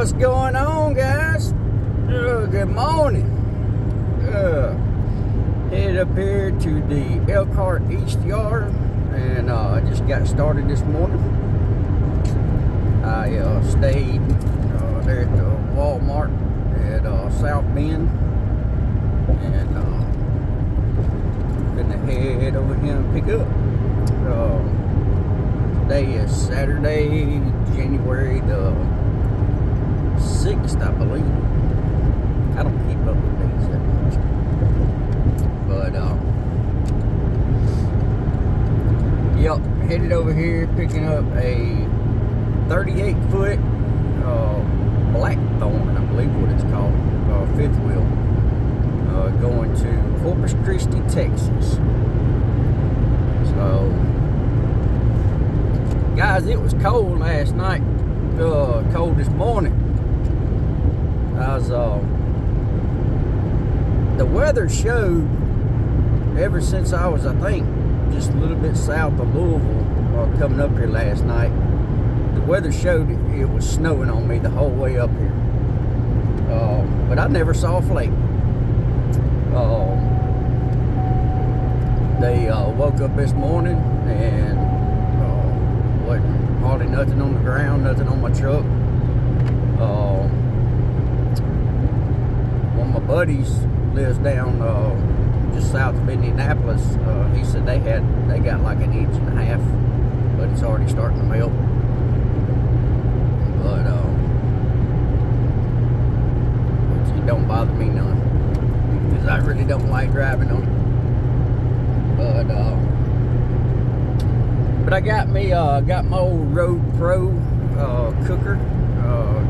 What's going on, guys? Good morning. Headed up here to the Elkhart East Yard, and I just got started this morning. I stayed there at the Walmart at South Bend, and gonna head over here and pick up. Today is Saturday, January the 6th, I believe. I don't keep up with dates that much, but yep, headed over here picking up a 38-foot Blackthorn, I believe what it's called, fifth wheel, going to Corpus Christie, Texas. So, guys, it was cold last night, cold this morning. The weather showed ever since I was, I think, just a little bit south of Louisville, coming up here last night. The weather showed it was snowing on me the whole way up here, but I never saw a flake. They woke up this morning and wasn't hardly nothing on the ground, nothing on my truck. One of my buddies lives down just south of Indianapolis. He said they got like 1.5 inches, but it's already starting to melt. But it don't bother me none, because I really don't like driving on it. But I got my old Rove Pro cooker.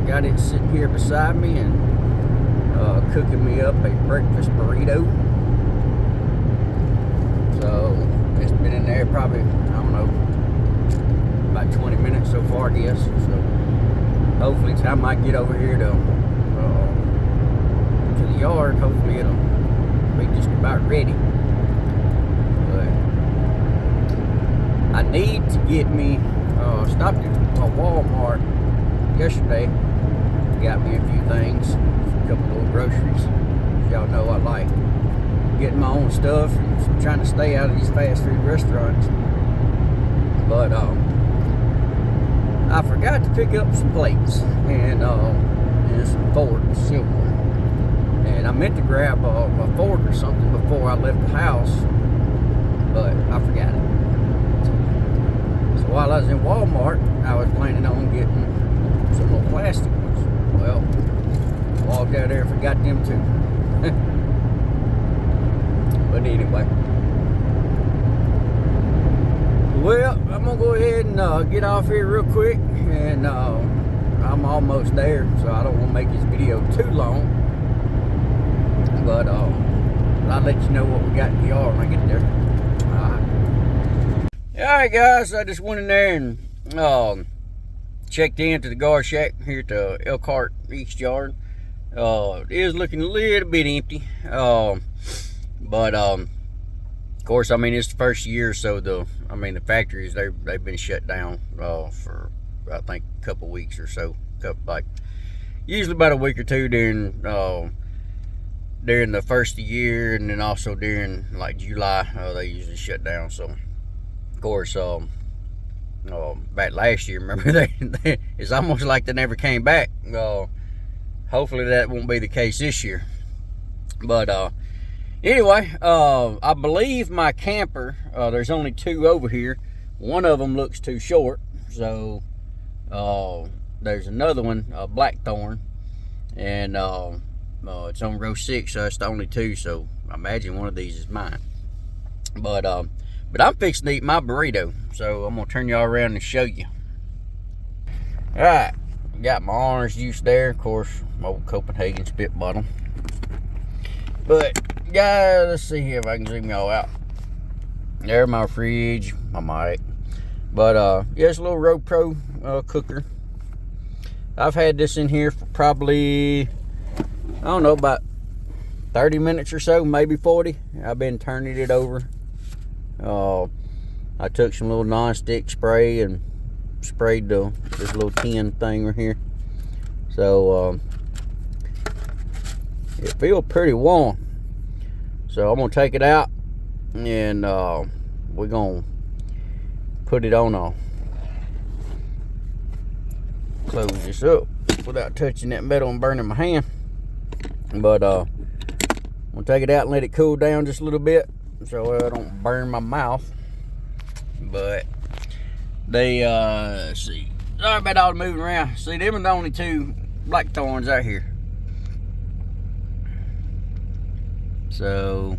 Got it sitting here beside me and cooking me up a breakfast burrito. So it's been in there probably, I don't know, about 20 minutes so far, I guess. So hopefully the time I get over here to the yard, hopefully it'll be just about ready. But I need to get me, stopped at Walmart yesterday, got me a few things, a couple little groceries. Y'all know I like getting my own stuff and trying to stay out of these fast food restaurants. But I forgot to pick up some plates and some forks, silverware. And I meant to grab a fork or something before I left the house, but I forgot it. So while I was in Walmart, I was planning on getting some little plastic ones. Well, walked out there and forgot them too. But anyway, well, I'm gonna go ahead and get off here real quick, and I'm almost there, so I don't want to make this video too long. But I'll let you know what we got in the yard when I get there. Alright guys, I just went in there and checked into the guard shack here at the Elkhart East Yard. It is looking a little bit empty, but of course, I mean, it's the first year, so the factories, they've been shut down for, I think, a couple weeks or so, usually about a week or two during the first of the year, and then also during like July, they usually shut down. So of course, back last year, remember, it's almost like they never came back. Hopefully that won't be the case this year. But anyway, I believe my camper, there's only 2 over here. One of them looks too short, so there's another one, Blackthorn, and it's on row 6, so it's the only 2. So I imagine one of these is mine. But I'm fixing to eat my burrito, so I'm gonna turn y'all around and show you. All right, got my orange juice there, of course, my old Copenhagen spit bottle. But guys, let's see here if I can zoom y'all out. There's my fridge, my mic. But yeah, it's a little Rove Pro cooker. I've had this in here for probably, I don't know, about 30 minutes or so, maybe 40. I've been turning it over. I took some little non-stick spray and sprayed this little tin thing right here. So it feels pretty warm. So I'm gonna take it out, and we're gonna put it on a, close this up without touching that metal and burning my hand. But I'm gonna take it out and let it cool down just a little bit so I don't burn my mouth. But they see, sorry about all the moving around. See, them are the only two blackthorns out here. So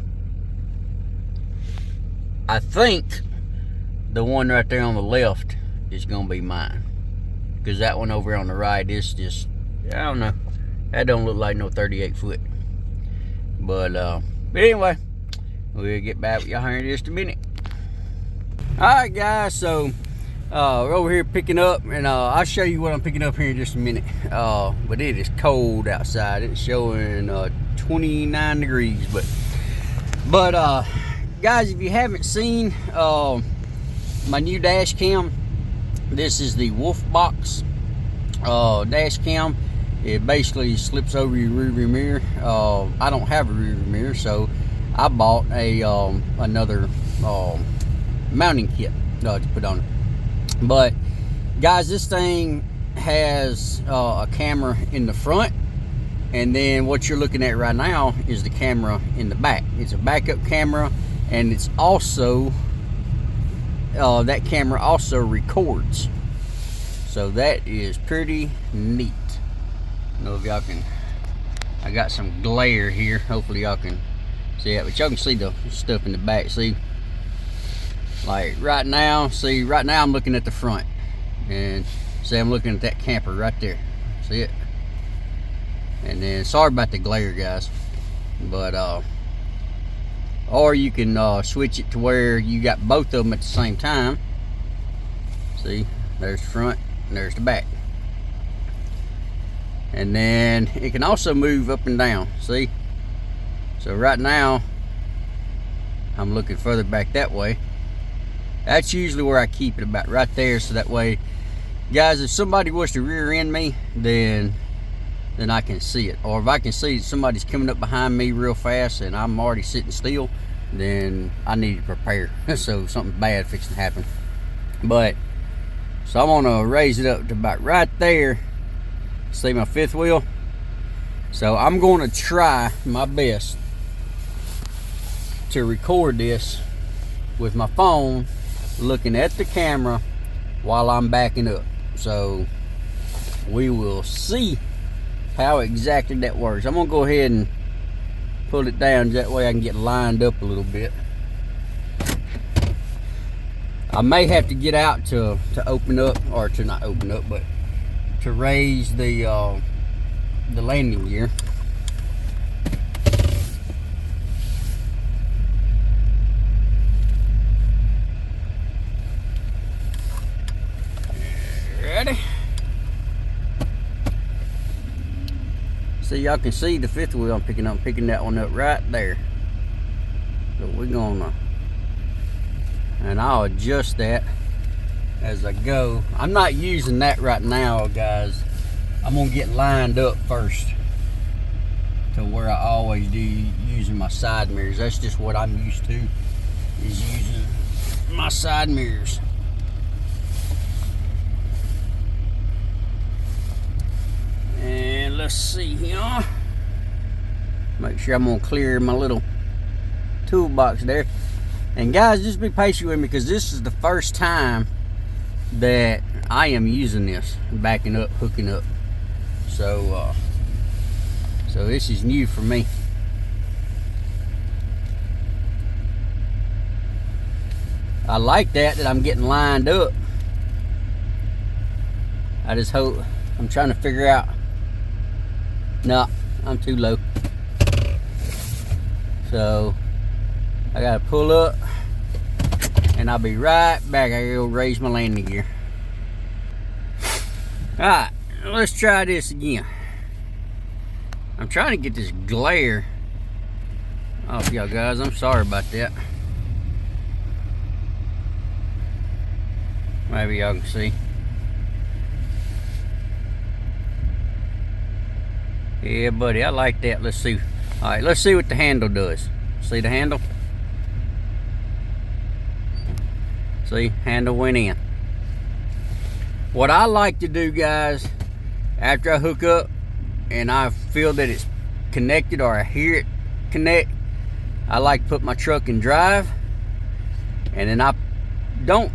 I think the one right there on the left is gonna be mine, because that one over on the right is just, I don't know, that don't look like no 38 foot. But anyway, we'll get back with y'all here in just a minute. Alright guys, so we're over here picking up, and I'll show you what I'm picking up here in just a minute. But it is cold outside. It's showing 29 degrees. But guys, if you haven't seen my new dash cam, this is the Wolfbox dash cam. It basically slips over your rearview mirror. I don't have a rearview mirror, so I bought a another mounting kit to put on it. But guys, this thing has a camera in the front, and then what you're looking at right now is the camera in the back. It's a backup camera, and it's also that camera also records, so that is pretty neat. I don't know if y'all can, I got some glare here, hopefully y'all can see it, but y'all can see the stuff in the back. See, like right now, see, right now I'm looking at the front, and see, I'm looking at that camper right there. See it? And then, sorry about the glare, guys, but or you can switch it to where you got both of them at the same time. See, there's the front and there's the back. And then it can also move up and down. See? So right now I'm looking further back that way. That's usually where I keep it, about right there, so that way, guys, if somebody was to rear end me, then I can see it. Or if I can see somebody's coming up behind me real fast and I'm already sitting still, then I need to prepare. So something bad fixing to happen. But so I'm gonna raise it up to about right there. See my fifth wheel? So I'm gonna try my best to record this with my phone, looking at the camera while I'm backing up. So we will see how exactly that works. I'm gonna go ahead and pull it down, that way I can get lined up a little bit. I may have to get out to open up, or to not open up, but to raise the landing gear. Ready? See, y'all can see the fifth wheel I'm picking up. I'm picking that one up right there. So we're gonna, and I'll adjust that as I go. I'm not using that right now, guys. I'm gonna get lined up first to where I always do, using my side mirrors. That's just what I'm used to, is using my side mirrors. And let's see here. Make sure I'm gonna clear my little toolbox there. And guys, just be patient with me, because this is the first time that I am using this, backing up, hooking up. So so this is new for me. I like that I'm getting lined up. I just hope, I'm trying to figure out, no, I'm too low. So I gotta pull up, and I'll be right back. I gotta raise my landing gear. Alright, let's try this again. I'm trying to get this glare off y'all guys. I'm sorry about that. Maybe y'all can see. Yeah, buddy, I like that. Let's see. All right, let's see what the handle does. See the handle? See, handle went in. What I like to do, guys, after I hook up and I feel that it's connected or I hear it connect, I like to put my truck in drive, and then I don't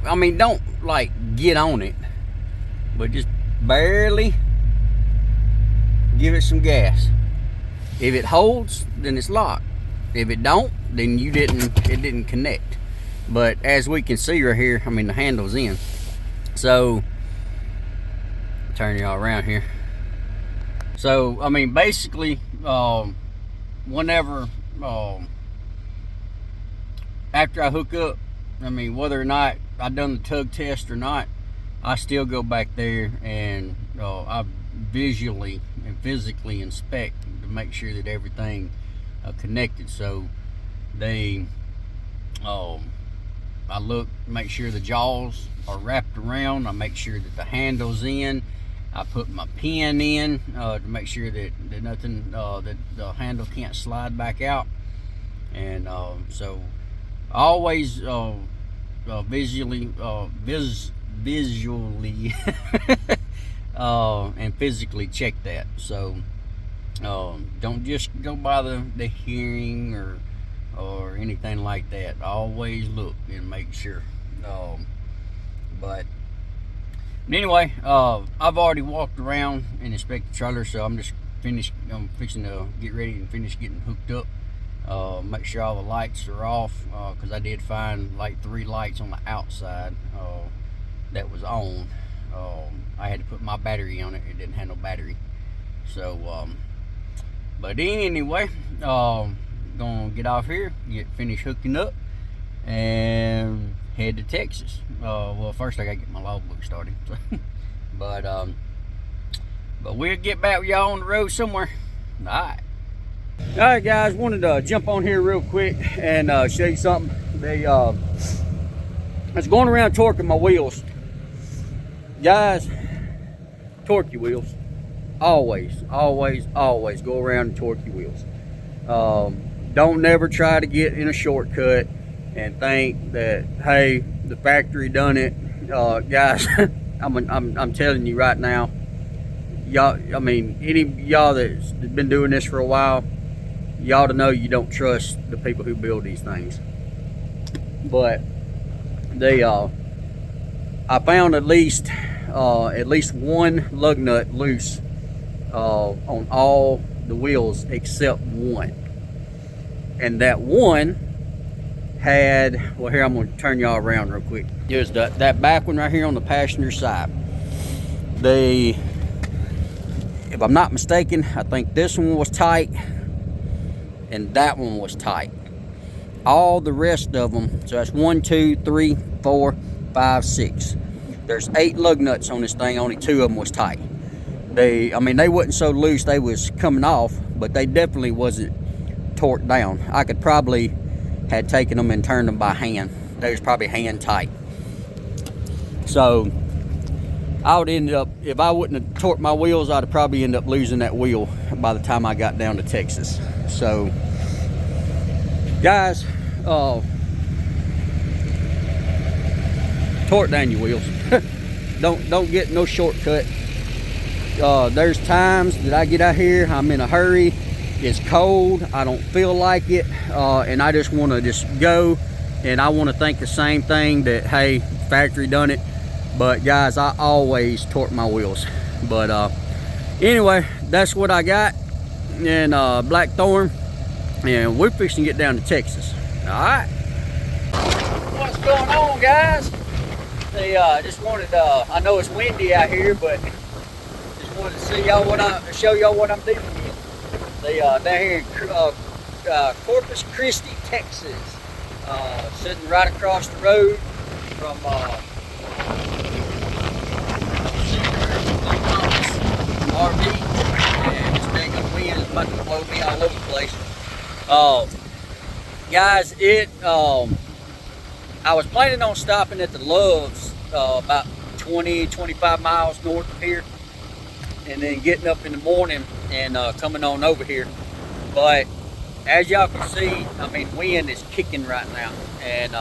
like get on it, but just barely give it some gas. If it holds, then it's locked. If it don't, then it didn't connect. But as we can see right here, I mean, the handle's in. So turn y'all around here. So I mean, basically, whenever after I hook up, I mean, whether or not I done the tug test or not, I still go back there and I visually and physically inspect to make sure that everything connected. So they I look, make sure the jaws are wrapped around, I make sure that the handle's in, I put my pin in to make sure that nothing, that the handle can't slide back out. And so I always visually and physically check that. So don't just go by the hearing or anything like that. Always look and make sure. But anyway, I've already walked around and inspected the trailer, so I'm fixing to get ready and finish getting hooked up. Make sure all the lights are off, because I did find like 3 lights on the outside that was on. I had to put my battery on it. It didn't have no battery. So but anyway, gonna get off here, finish hooking up, and head to Texas. Well, first I gotta get my logbook started. but we'll get back with y'all on the road somewhere. All right, guys, wanted to jump on here real quick and show you something. I was going around torquing my wheels. Guys, torque your wheels. Always go around and torque your wheels. Don't never try to get in a shortcut and think that, hey, the factory done it. Guys, I'm telling you right now, y'all, I mean, any y'all that's been doing this for a while, y'all to know you don't trust the people who build these things. But they I found at least one lug nut loose on all the wheels except one. And that one had, well, here, I'm going to turn y'all around real quick. Here's that back one right here on the passenger side. If I'm not mistaken, I think this one was tight and that one was tight. All the rest of them, so that's 1, 2, 3, 4, 5, 6. There's 8 lug nuts on this thing, only 2 of them was tight. I mean, they wasn't so loose they was coming off, but they definitely wasn't torqued down. I could probably had taken them and turned them by hand. They was probably hand tight. So I would end up, if I wouldn't have torqued my wheels, I'd have probably end up losing that wheel by the time I got down to Texas. So guys, torque down your wheels. don't get no shortcut. There's times that I get out here, I'm in a hurry, it's cold, I don't feel like it, and I just want to just go, and I want to think the same thing, that hey, factory done it. But guys, I always torque my wheels. But anyway, that's what I got in Blackthorn, and we're fixing to get down to Texas. All right, what's going on, guys? They just wanted, I know it's windy out here, but just wanted to see y'all show y'all what I'm doing here. They down here in Corpus Christie, Texas, sitting right across the road from RV, and this big of wind is about to blow me all over the place. Guys, I was planning on stopping at the Loves about 20-25 miles north of here, and then getting up in the morning and coming on over here. But as y'all can see, I mean, wind is kicking right now, and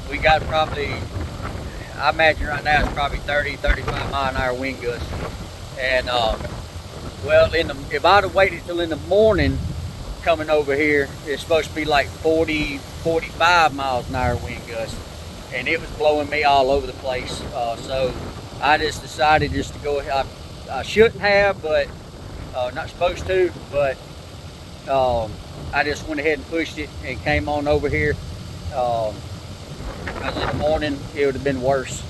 we got probably, I imagine right now it's probably 30-35 mile an hour wind gusts. And well, if I'd have waited till in the morning coming over here, it's supposed to be like 40-45 miles an hour wind gusts, and it was blowing me all over the place. So I just decided just to go ahead. I shouldn't have, but not supposed to, but I just went ahead and pushed it and came on over here. Because in the morning it would have been worse,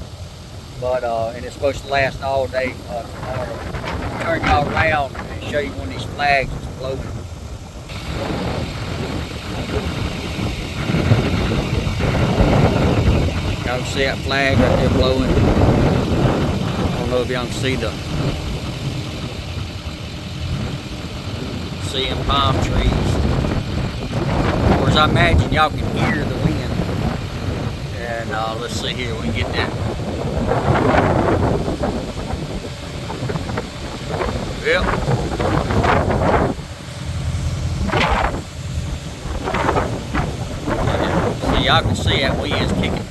but and it's supposed to last all day tomorrow. I'll turn y'all around and show you one of these flags that's floating. Y'all can see that flag right there blowing. I don't know if y'all can see them palm trees. Of course, I imagine y'all can hear the wind. And let's see here, we can get that. Yep. See, y'all can see that wind's kicking.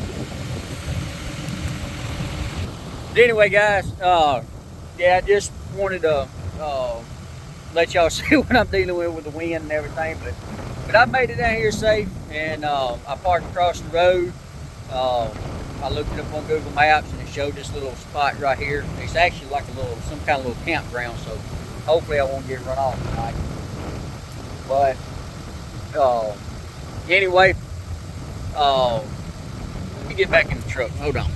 But anyway, guys, yeah, I just wanted to let y'all see what I'm dealing with the wind and everything. But I made it down here safe, and I parked across the road. I looked it up on Google Maps, and it showed this little spot right here. It's actually like some kind of little campground, so hopefully I won't get run off tonight. But anyway, let me get back in the truck. Hold on.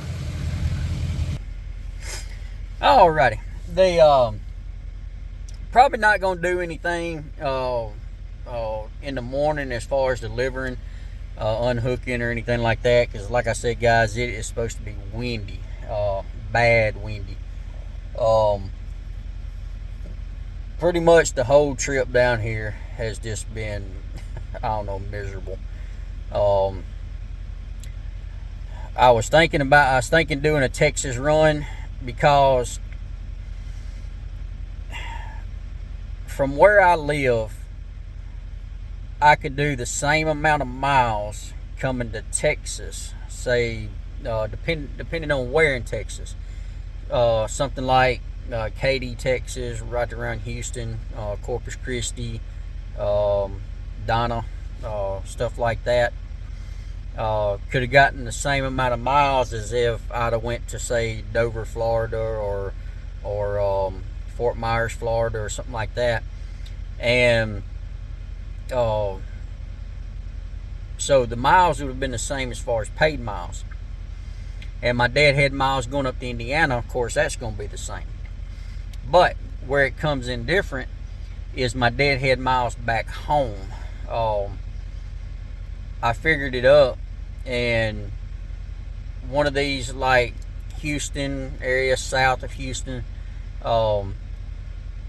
Alrighty, probably not gonna do anything in the morning as far as delivering. Unhooking or anything like that, because like I said, guys, it is supposed to be windy, bad windy. Pretty much the whole trip down here has just been, I don't know, miserable. I was thinking doing a Texas run, because from where I live, I could do the same amount of miles coming to Texas, say, depending on where in Texas. Something like Katy, Texas, right around Houston, Corpus Christie, Donna, stuff like that. Could have gotten the same amount of miles as if I'd have went to, say, Dover, Florida, or Fort Myers, Florida, or something like that. And so the miles would have been the same as far as paid miles. And my deadhead miles going up to Indiana, of course, that's going to be the same. But where it comes in different is my deadhead miles back home. I figured it up, and one of these, like Houston area, south of Houston,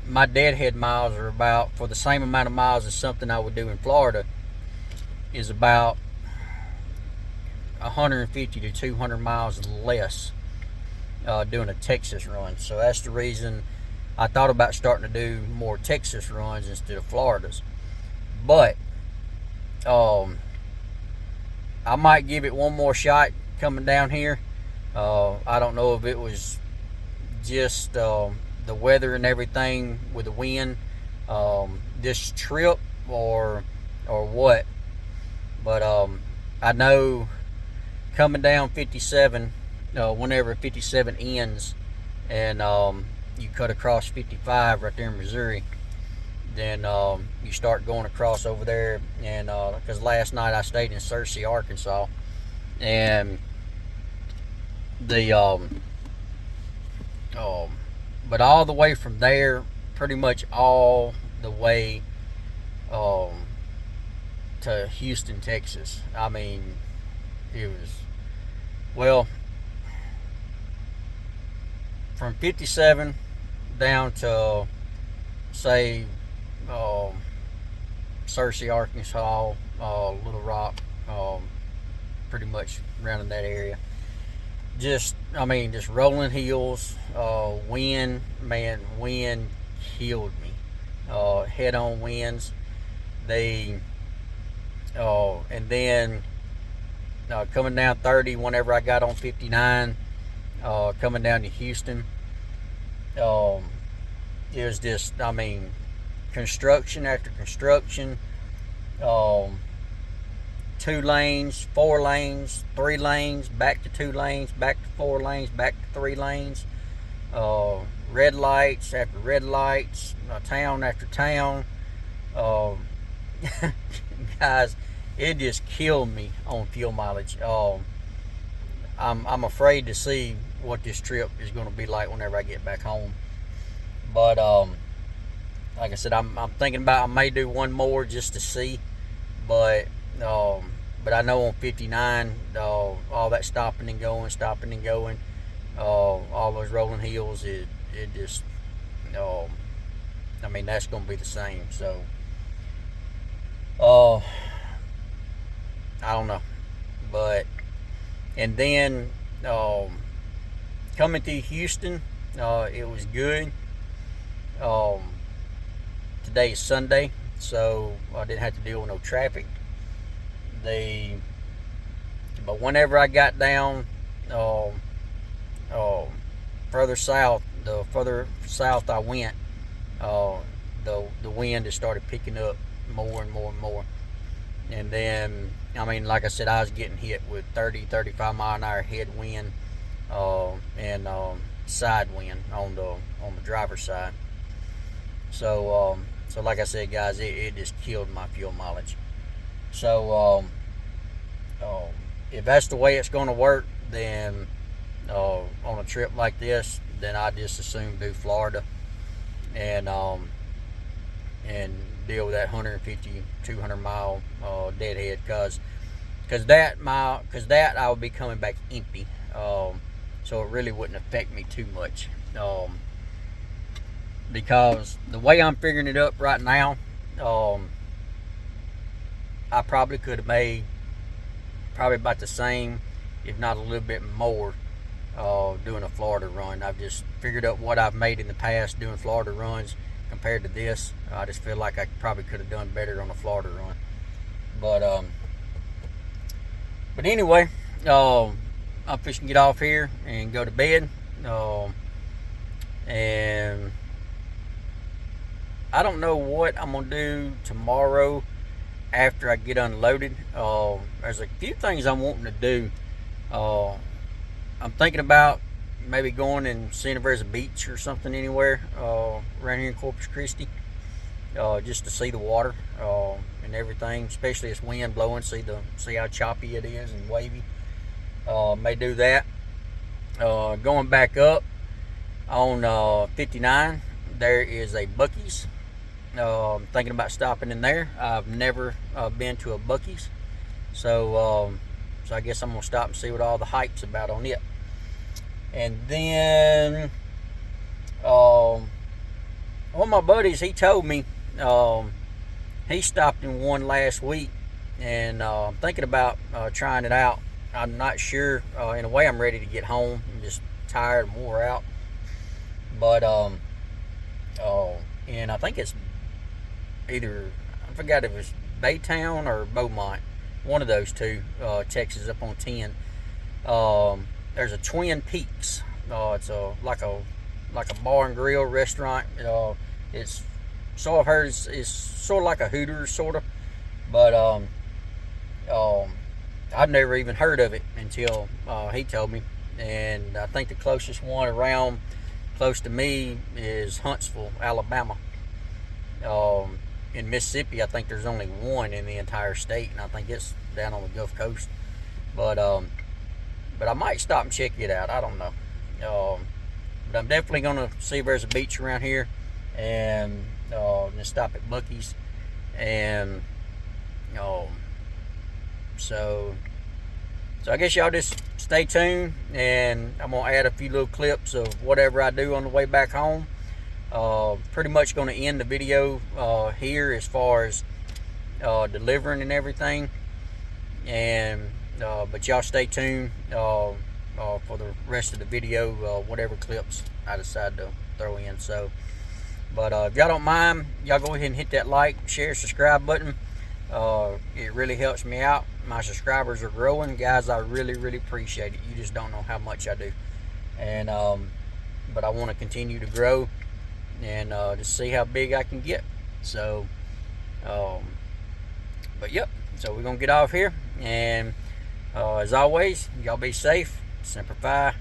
my deadhead miles are about, for the same amount of miles as something I would do in Florida, is about 150 to 200 miles less doing a Texas run. So that's the reason I thought about starting to do more Texas runs instead of Florida's. But I might give it one more shot coming down here. I don't know if it was just the weather and everything with the wind this trip or what, but I know coming down 57, whenever 57 ends and you cut across 55 right there in Missouri, then you start going across over there. And because last night I stayed in Searcy, Arkansas, and but all the way from there, pretty much all the way to Houston, Texas. I mean, it was, well, from 57 down to, say, Searcy, Arkansas, Little Rock, pretty much around in that area. just, I mean, just rolling hills. Wind, man, wind killed me. Head-on winds. They, and then coming down 30 whenever I got on 59, coming down to Houston, it was just, I mean, construction after construction. 2 lanes, 4 lanes, 3 lanes, back to 2 lanes, back to 4 lanes, back to 3 lanes. Red lights after red lights, town after town. Guys, it just killed me on fuel mileage. I'm afraid to see what this trip is going to be like whenever I get back home. But like I said, I'm thinking about, I may do one more just to see. But I know on 59, all that stopping and going, all those rolling hills, it just, I mean, that's going to be the same. So, I don't know. But, and then, coming to Houston, it was good. Today is Sunday, so I didn't have to deal with no traffic. But whenever I got down further south, the further south I went, the wind just started picking up more and more and more. And then, I mean, like I said, I was getting hit with 30-35 mile an hour headwind and side wind on the driver's side. So like I said, guys, it just killed my fuel mileage. So if that's the way it's going to work, then on a trip like this, then I just assume do Florida and deal with that 150-200 mile deadhead, because that I would be coming back empty, so it really wouldn't affect me too much, because the way I'm figuring it up right now, I probably could have made probably about the same, if not a little bit more, doing a Florida run. I've just figured out what I've made in the past doing Florida runs compared to this. I just feel like I probably could have done better on a Florida run. But anyway, I'm fixing to get off here and go to bed. And I don't know what I'm gonna do tomorrow after I get unloaded. There's a few things I'm wanting to do. I'm thinking about maybe going and seeing if there's a beach or something anywhere around here in Corpus Christie, just to see the water and everything, especially this wind blowing, see how choppy it is and wavy. May do that. Going back up on 59, there is a Buc-ee's. I'm thinking about stopping in there. I've never been to a Buc-ee's, so I guess I'm gonna stop and see what all the hype's about on it. And then one of my buddies, he told me he stopped in one last week, and I'm thinking about trying it out. I'm not sure. In a way, I'm ready to get home. I'm just tired and wore out. But and I think it's either, I forgot if it's Baytown or Beaumont, one of those two, Texas up on 10. There's a Twin Peaks. It's like a bar and grill restaurant. It's, so I've heard, it's sort of like a Hooters, sort of, but I've never even heard of it until he told me. And I think the closest one around close to me is Huntsville, Alabama. In Mississippi, I think there's only one in the entire state, and I think it's down on the Gulf Coast. But I might stop and check it out. I don't know. But I'm definitely gonna see if there's a beach around here, and just stop at Buc-ee's. And so I guess y'all just stay tuned, and I'm gonna add a few little clips of whatever I do on the way back home. Pretty much going to end the video here as far as delivering and everything. And but y'all stay tuned. for the rest of the video, whatever clips I decide to throw in. So, but if y'all don't mind, y'all go ahead and hit that like, share, subscribe button. It really helps me out. My subscribers are growing, guys. I really appreciate it. You just don't know how much I do. And but I want to continue to grow and just see how big I can get. So but yep, so we're gonna get off here, and as always, y'all be safe, Semper Fi.